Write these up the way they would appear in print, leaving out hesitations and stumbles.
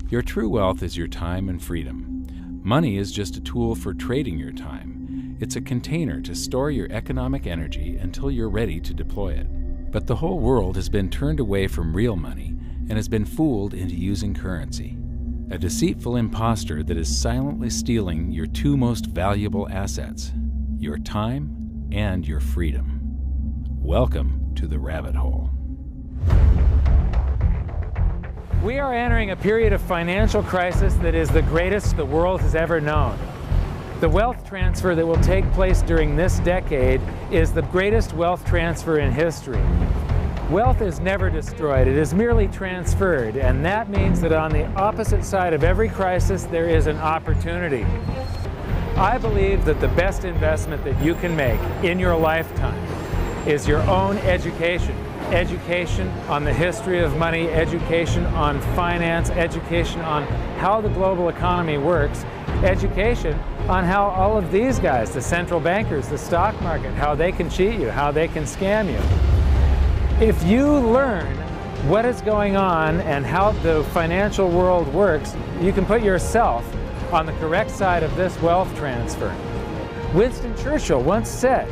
Your true wealth is your time and freedom. Money is just a tool for trading your time. It's a container to store your economic energy until you're ready to deploy it. But the whole world has been turned away from real money and has been fooled into using currency. A deceitful impostor that is silently stealing your two most valuable assets, your time and your freedom. Welcome to the rabbit hole. We are entering a period of financial crisis that is the greatest the world has ever known. The wealth transfer that will take place during this decade is the greatest wealth transfer in history. Wealth is never destroyed, it is merely transferred, and that means that on the opposite side of every crisis there is an opportunity. I believe that the best investment that you can make in your lifetime is your own education. Education on the history of money, education on finance, education on how the global economy works, education on how all of these guys, the central bankers, the stock market, how they can cheat you, how they can scam you. If you learn what is going on and how the financial world works, you can put yourself on the correct side of this wealth transfer. Winston Churchill once said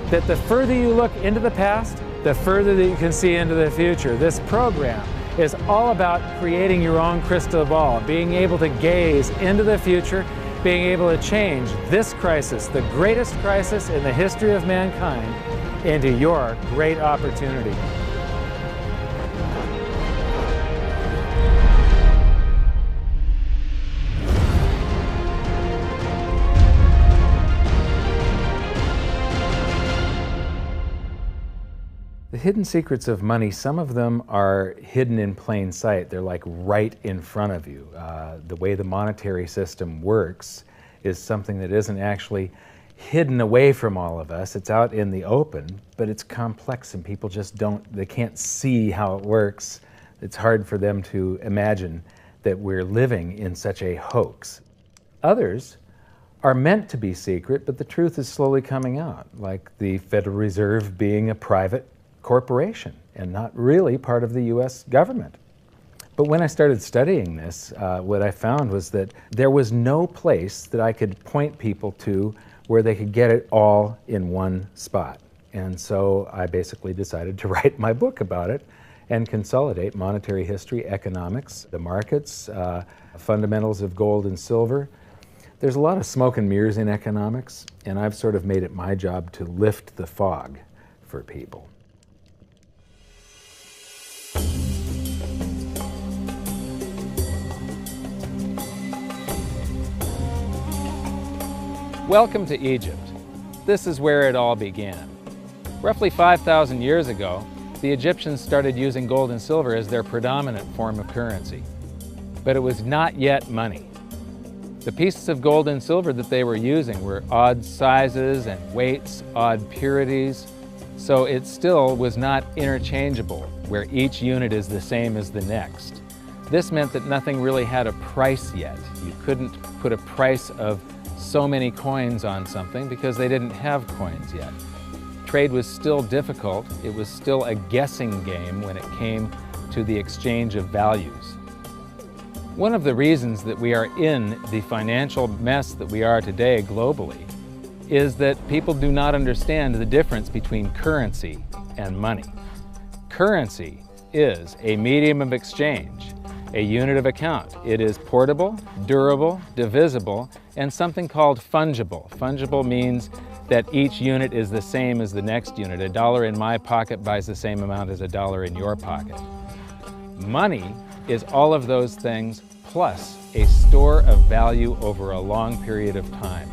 that the further you look into the past, the further that you can see into the future. This program is all about creating your own crystal ball, being able to gaze into the future, being able to change this crisis, the greatest crisis in the history of mankind, into your great opportunity. The hidden secrets of money, some of them are hidden in plain sight. They're like right in front of you. The way the monetary system works is something that isn't actually hidden away from all of us. It's out in the open, but it's complex and people just they can't see how it works. It's hard for them to imagine that we're living in such a hoax. Others are meant to be secret, but the truth is slowly coming out, like the Federal Reserve being a private corporation and not really part of the U.S. government. But when I started studying this, what I found was that there was no place that I could point people to where they could get it all in one spot. And so I basically decided to write my book about it and consolidate monetary history, economics, the markets, fundamentals of gold and silver. There's a lot of smoke and mirrors in economics, and I've sort of made it my job to lift the fog for people. Welcome to Egypt. This is where it all began. Roughly 5,000 years ago, the Egyptians started using gold and silver as their predominant form of currency. But it was not yet money. The pieces of gold and silver that they were using were odd sizes and weights, odd purities, so it still was not interchangeable, where each unit is the same as the next. This meant that nothing really had a price yet. You couldn't put a price of so many coins on something because they didn't have coins yet. Trade was still difficult. It was still a guessing game when it came to the exchange of values. One of the reasons that we are in the financial mess that we are today globally is that people do not understand the difference between currency and money. Currency is a medium of exchange, a unit of account. It is portable, durable, divisible, and something called fungible. Fungible means that each unit is the same as the next unit. A dollar in my pocket buys the same amount as a dollar in your pocket. Money is all of those things plus a store of value over a long period of time.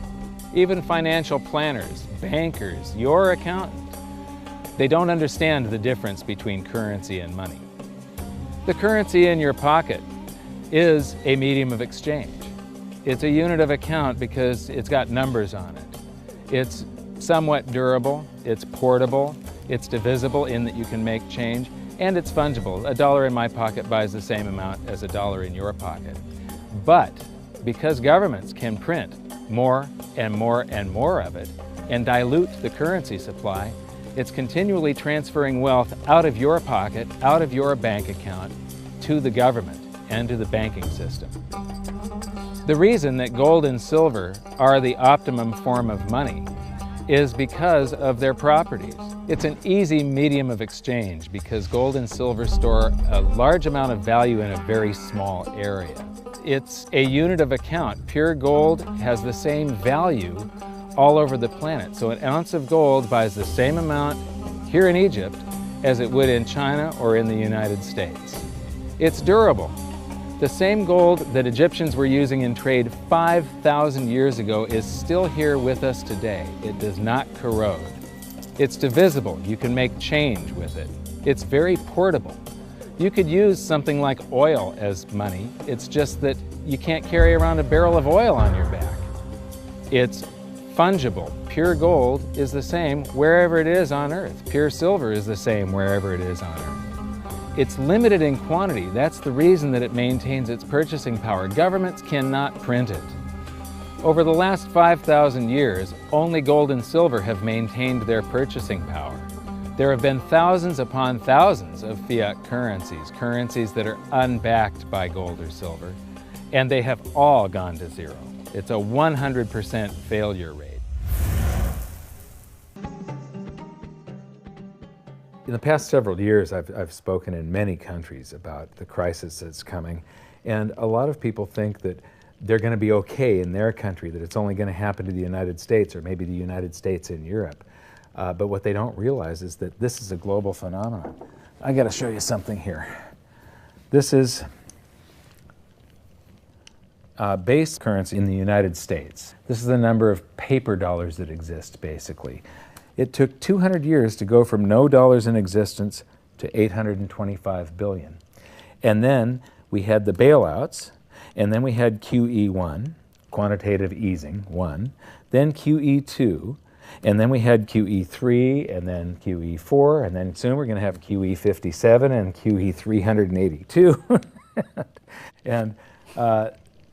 Even financial planners, bankers, your accountant, they don't understand the difference between currency and money. The currency in your pocket is a medium of exchange. It's a unit of account because it's got numbers on it. It's somewhat durable, it's portable, it's divisible in that you can make change, and it's fungible. A dollar in my pocket buys the same amount as a dollar in your pocket. But because governments can print more and more and more of it and dilute the currency supply, it's continually transferring wealth out of your pocket, out of your bank account, to the government. and to the banking system. The reason that gold and silver are the optimum form of money is because of their properties. It's an easy medium of exchange because gold and silver store a large amount of value in a very small area. It's a unit of account. Pure gold has the same value all over the planet. So an ounce of gold buys the same amount here in Egypt as it would in China or in the United States. It's durable. The same gold that Egyptians were using in trade 5,000 years ago is still here with us today. It does not corrode. It's divisible. You can make change with it. It's very portable. You could use something like oil as money. It's just that you can't carry around a barrel of oil on your back. It's fungible. Pure gold is the same wherever it is on Earth. Pure silver is the same wherever it is on Earth. It's limited in quantity. That's the reason that it maintains its purchasing power. Governments cannot print it. Over the last 5,000 years, only gold and silver have maintained their purchasing power. There have been thousands upon thousands of fiat currencies, currencies that are unbacked by gold or silver, and they have all gone to zero. It's a 100% failure rate. In the past several years, I've spoken in many countries about the crisis that's coming, and a lot of people think that they're going to be okay in their country, that it's only going to happen to the United States or maybe the United States in Europe. But what they don't realize is that this is a global phenomenon. I got to show you something here. This is base currency in the United States. This is the number of paper dollars that exist, basically. It took 200 years to go from no dollars in existence to 825 billion. And then we had the bailouts, and then we had QE1, quantitative easing 1, then QE2, and then we had QE3, and then QE4, and then soon we're going to have QE57 and QE382. And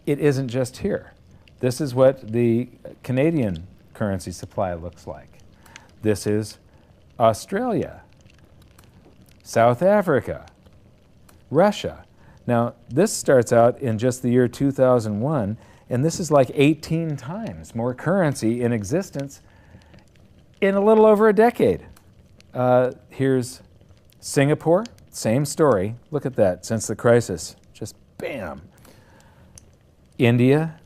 it isn't just here. This is what the Canadian currency supply looks like. This is Australia, South Africa, Russia. Now, this starts out in just the year 2001, and this is like 18 times more currency in existence in a little over a decade. Here's Singapore, same story. Look at that, since the crisis, just bam. India,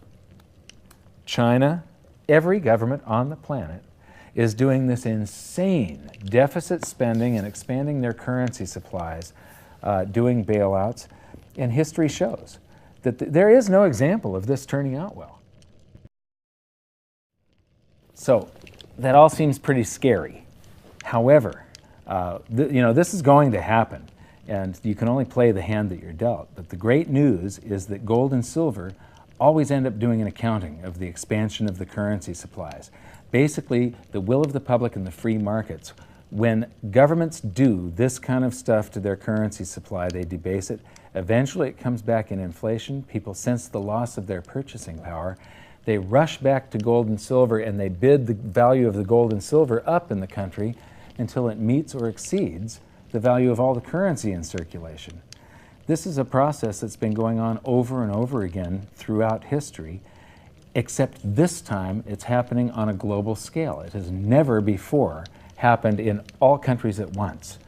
China, every government on the planet is doing this insane deficit spending and expanding their currency supplies, doing bailouts, and history shows that there is no example of this turning out well. So that all seems pretty scary. However, this is going to happen, and you can only play the hand that you're dealt. But the great news is that gold and silver always end up doing an accounting of the expansion of the currency supplies. Basically, the will of the public and the free markets. When governments do this kind of stuff to their currency supply, they debase it. Eventually, it comes back in inflation. People sense the loss of their purchasing power. They rush back to gold and silver, and they bid the value of the gold and silver up in the country until it meets or exceeds the value of all the currency in circulation. This is a process that's been going on over and over again throughout history, except this time it's happening on a global scale. It has never before happened in all countries at once.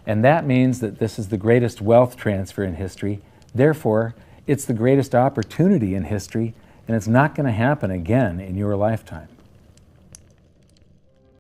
And that means that this is the greatest wealth transfer in history. Therefore, it's the greatest opportunity in history, and it's not going to happen again in your lifetime.